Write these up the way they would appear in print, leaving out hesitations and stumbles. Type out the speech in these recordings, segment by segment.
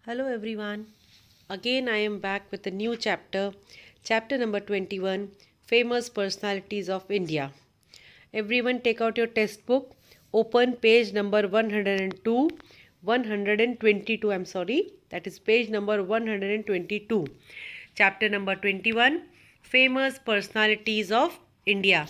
Hello everyone. Again, I am back with a new chapter, chapter number 21, Famous Personalities of India. Everyone, take out your test book, open page number 102, 122. I'm sorry, that is page number 122. Chapter number 21, Famous Personalities of India.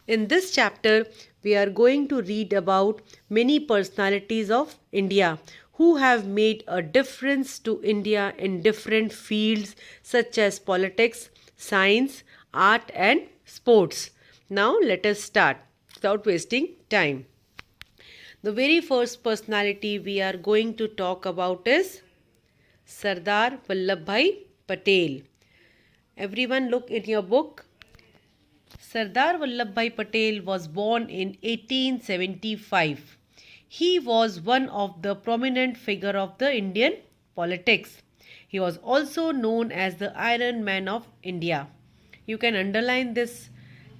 In this chapter, we are going to read about many personalities of India who have made a difference to India in different fields such as politics, science, art, and sports. Now, let us start without wasting time. The very first personality we are going to talk about is Sardar Vallabhbhai Patel. Everyone, look in your book. Sardar Vallabhbhai Patel was born in 1875. He was one of the prominent figure of the Indian politics. He was also known as the Iron Man of India. You can underline this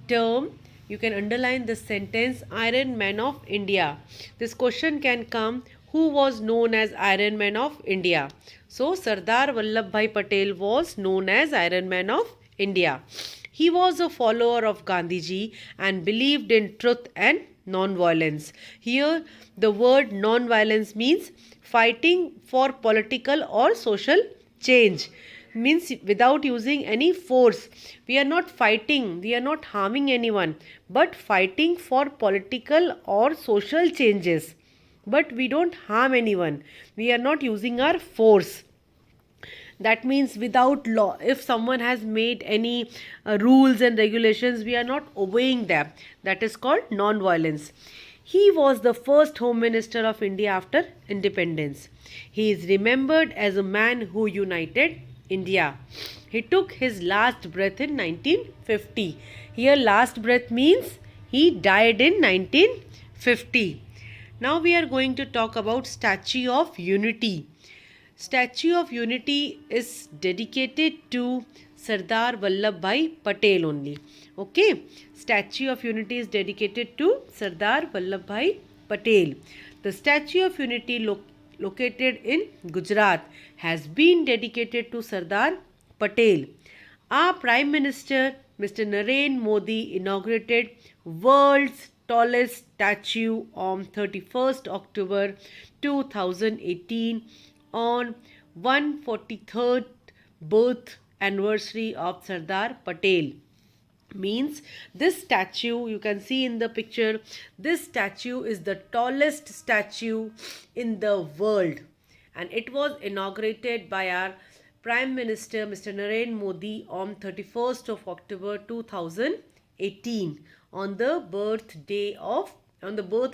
term. You can underline this sentence, Iron Man of India. This question can come, who was known as Iron Man of India? So Sardar Vallabhbhai Patel was known as Iron Man of India. He was a follower of Gandhiji and believed in truth and non-violence. Here, the word non-violence means fighting for political or social change. Means without using any force. We are not fighting, we are not harming anyone, but fighting for political or social changes. But we don't harm anyone. We are not using our force. That means without law, if someone has made any rules and regulations, we are not obeying them. That is called non-violence. He was the first home minister of India after independence. He is remembered as a man who united India. He took his last breath in 1950. Here last breath means he died in 1950. Now we are going to talk about Statue of Unity. Statue of Unity is dedicated to Sardar Vallabhbhai Patel only. Okay, Statue of Unity is dedicated to Sardar Vallabhbhai Patel. The Statue of Unity located in Gujarat has been dedicated to Sardar Patel. Our Prime Minister Mr. Narendra Modi inaugurated world's tallest statue on 31st October 2018 on 143rd birth anniversary of Sardar Patel. Means this statue, you can see in the picture, this statue is the tallest statue in the world, and it was inaugurated by our Prime Minister Mr. Narendra Modi on 31st of October 2018 on the birth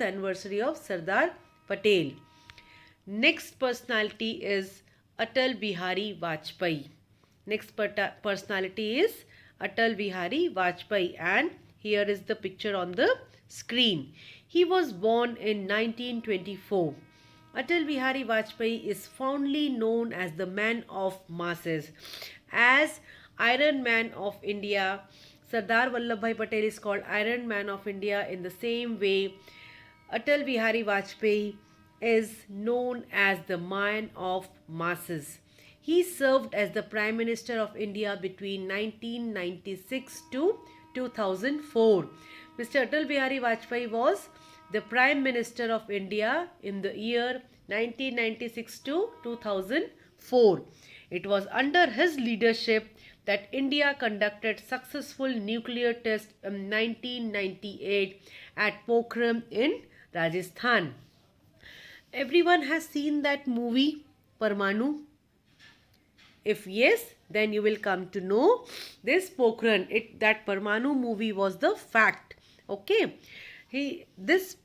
anniversary of Sardar Patel. Next personality is Atal Bihari Vajpayee. Next personality is Atal Bihari Vajpayee, and here is the picture on the screen. He was born in 1924. Atal Bihari Vajpayee is fondly known as the man of masses. As Iron Man of India, Sardar Vallabhbhai Patel is called Iron Man of India. In the same way, Atal Bihari Vajpayee is known as the man of masses. He served as the Prime Minister of India between 1996 to 2004. Mr. Atal Bihari Vajpayee was the Prime Minister of India in the year 1996 to 2004. It was under his leadership that India conducted successful nuclear test in 1998 at Pokhran in Rajasthan. Everyone has seen that movie Parmanu. If yes, then you will come to know this Pokhran. That Parmanu movie was the fact. Okay, this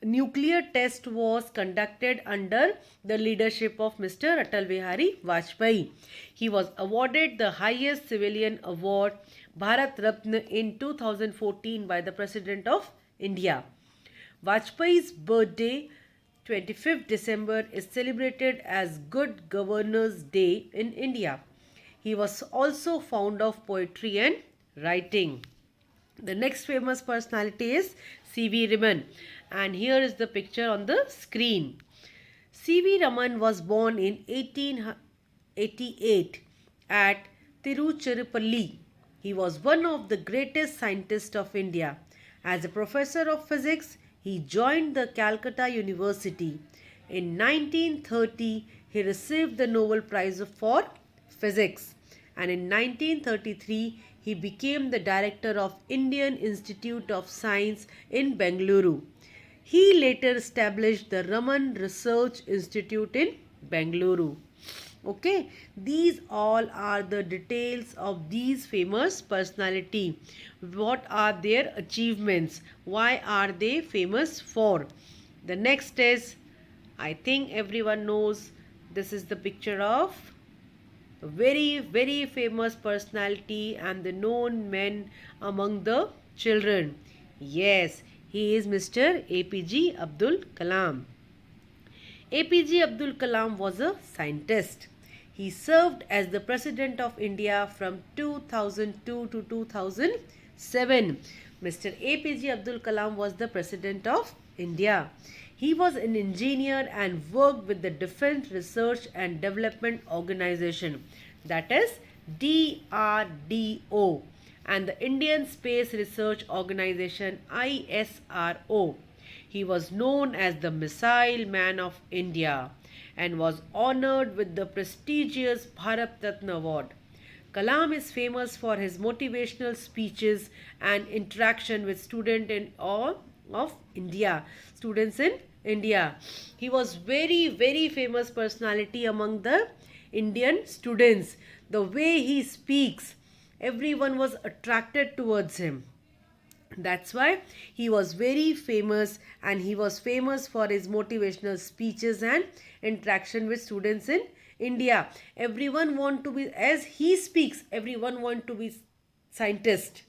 nuclear test was conducted under the leadership of Mr. Atal Bihari Vajpayee. He was awarded the highest civilian award, Bharat Ratna, in 2014 by the President of India. Vajpayee's birthday 25th December is celebrated as Good Governors Day in India. He was also fond of poetry and writing. The next famous personality is C.V. Raman, and here is the picture on the screen. C.V. Raman was born in 1888 at Tiruchirappalli. He was one of the greatest scientists of India. As a professor of physics, he joined the Calcutta University. In 1930, he received the Nobel Prize for Physics, and in 1933, he became the director of Indian Institute of Science in Bengaluru. He later established the Raman Research Institute in Bengaluru. Okay, these all are the details of these famous personality. What are their achievements? Why are they famous for? The next is, I think everyone knows, this is the picture of a very famous personality and the known men among the children. Yes, he is Mr. APJ Abdul Kalam. APJ Abdul Kalam was a scientist. He served as the President of India from 2002 to 2007. Mr. APJ Abdul Kalam was the President of India. He was an engineer and worked with the Defense Research and Development Organization, that is DRDO, and the Indian Space Research Organization ISRO. He was known as the Missile Man of India and was honored with the prestigious Bharat Ratna Award. Kalam is famous for his motivational speeches and interaction with students in all of India. Students in India. He was very famous personality among the Indian students. The way he speaks, everyone was attracted towards him. That's why he was very famous, and he was famous for his motivational speeches and interaction with students in India. Everyone want to be, as he speaks, everyone want to be scientist.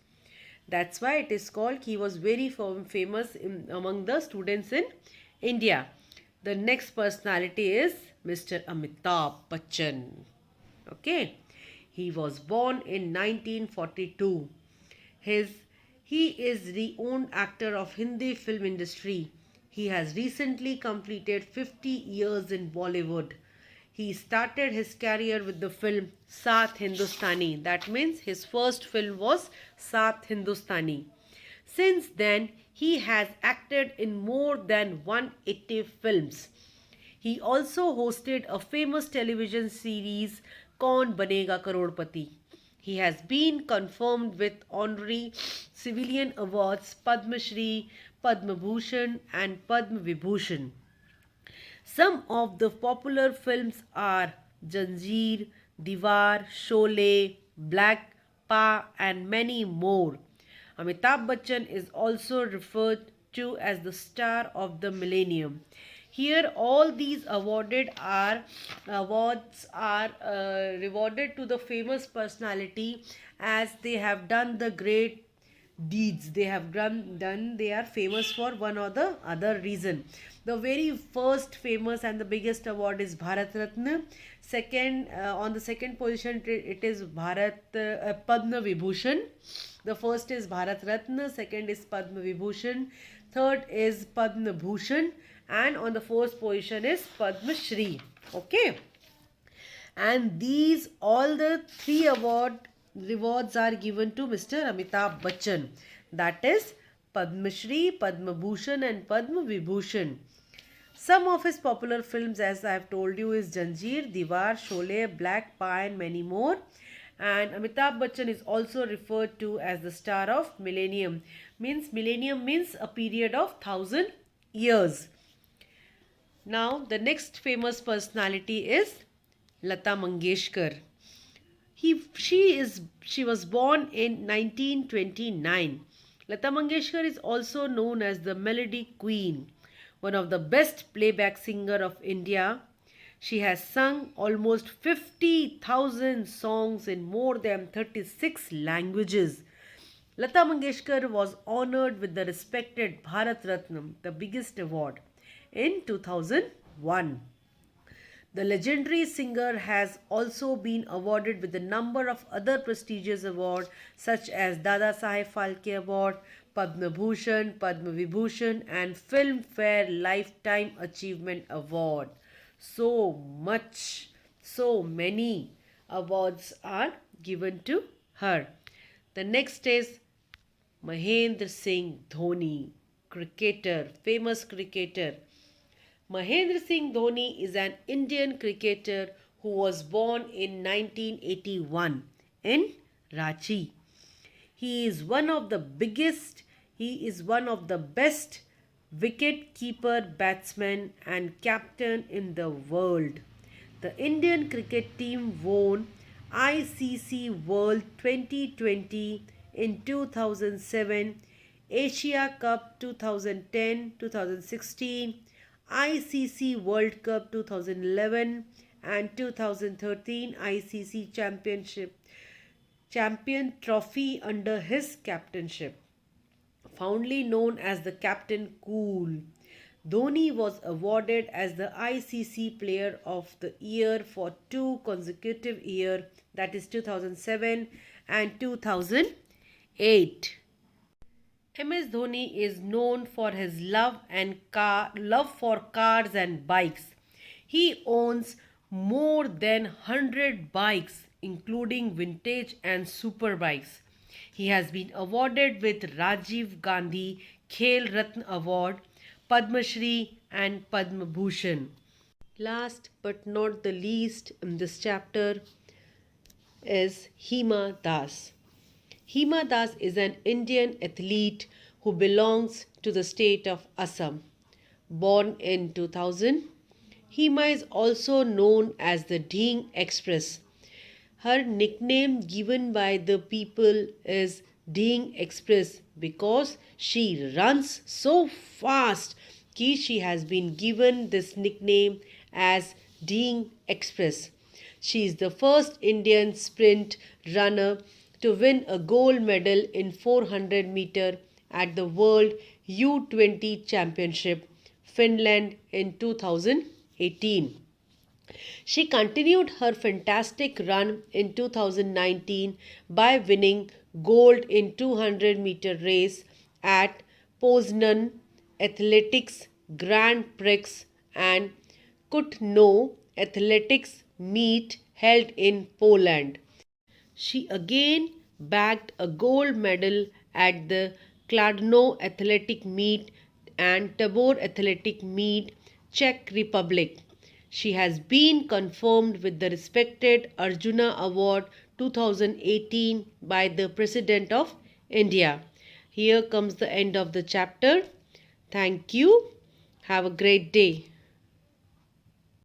That's why it is called, he was very famous among the students in India. The next personality is Mr. Amitabh Bachchan. Okay. He was born in 1942. He is the renowned actor of Hindi film industry. He has recently completed 50 years in Bollywood. He started his career with the film Saath Hindustani. That means his first film was Saath Hindustani. Since then, he has acted in more than 180 films. He also hosted a famous television series, Kaun Banega Karodpati. He has been confirmed with honorary civilian awards Padma Shri, Padma Bhushan and Padma Vibhushan. Some of the popular films are Janjeer, Diwar, Sholay, Black Pa and many more. Amitabh Bachchan is also referred to as the star of the millennium. Here all these awards are rewarded to the famous personality as they have done the great deeds. They have they are famous for one or the other reason. The very first famous and the biggest award is Bharat Ratna. Second, on the second position it is Padma Vibhushan. The first is Bharat Ratna, second is Padma Vibhushan, third is Padma Bhushan, and on the fourth position is Padma Shri. Okay. And these all the three rewards are given to Mr. Amitabh Bachchan. That is Padma Shri, Padma Bhushan and Padma Vibhushan. Some of his popular films, as I have told you, is Janjeer, Diwar, Sholay, Black Pa and many more. And Amitabh Bachchan is also referred to as the star of millennium. Millennium means a period of 1,000 years. Now the next famous personality is Lata Mangeshkar. She was born in 1929. Lata Mangeshkar is also known as the Melody Queen, one of the best playback singer of India. She has sung almost 50,000 songs in more than 36 languages. Lata Mangeshkar was honored with the respected Bharat Ratna, the biggest award, in 2001. The legendary singer has also been awarded with a number of other prestigious awards such as Dada Saheb Phalke Award, Padma Bhushan, Padma Vibhushan and Filmfare Lifetime Achievement Award. So much, so many awards are given to her. The next is Mahendra Singh Dhoni, cricketer, famous cricketer. Mahendra Singh Dhoni is an Indian cricketer who was born in 1981 in Ranchi. He is one of the biggest, he is one of the best wicket keeper batsmen and captain in the world. The Indian cricket team won ICC World 2020 in 2007, Asia Cup 2010, 2016, ICC World Cup 2011 and 2013 ICC Champion Trophy under his captainship. Fondly known as the Captain Cool, Dhoni was awarded as the ICC Player of the Year for two consecutive years, that is 2007 and 2008. MS Dhoni is known for his love for cars and bikes. He owns more than 100 bikes, including vintage and super bikes. He has been awarded with Rajiv Gandhi Khel Ratna Award, Padma Shri and Padma Bhushan. Last but not the least in this chapter is Hima Das. Hima Das is an Indian athlete who belongs to the state of Assam. Born in 2000, Hima is also known as the Dhing Express. Her nickname given by the people is Dhing Express because she runs so fast that she has been given this nickname as Dhing Express. She is the first Indian sprint runner to win a gold medal in 400 meter at the World U20 Championship, Finland in 2018. She continued her fantastic run in 2019 by winning gold in 200-meter race at Poznan Athletics Grand Prix and Kutno Athletics meet held in Poland. She again bagged a gold medal at the Kladno Athletic Meet and Tabor Athletic Meet, Czech Republic. She has been confirmed with the respected Arjuna Award 2018 by the President of India. Here comes the end of the chapter. Thank you. Have a great day.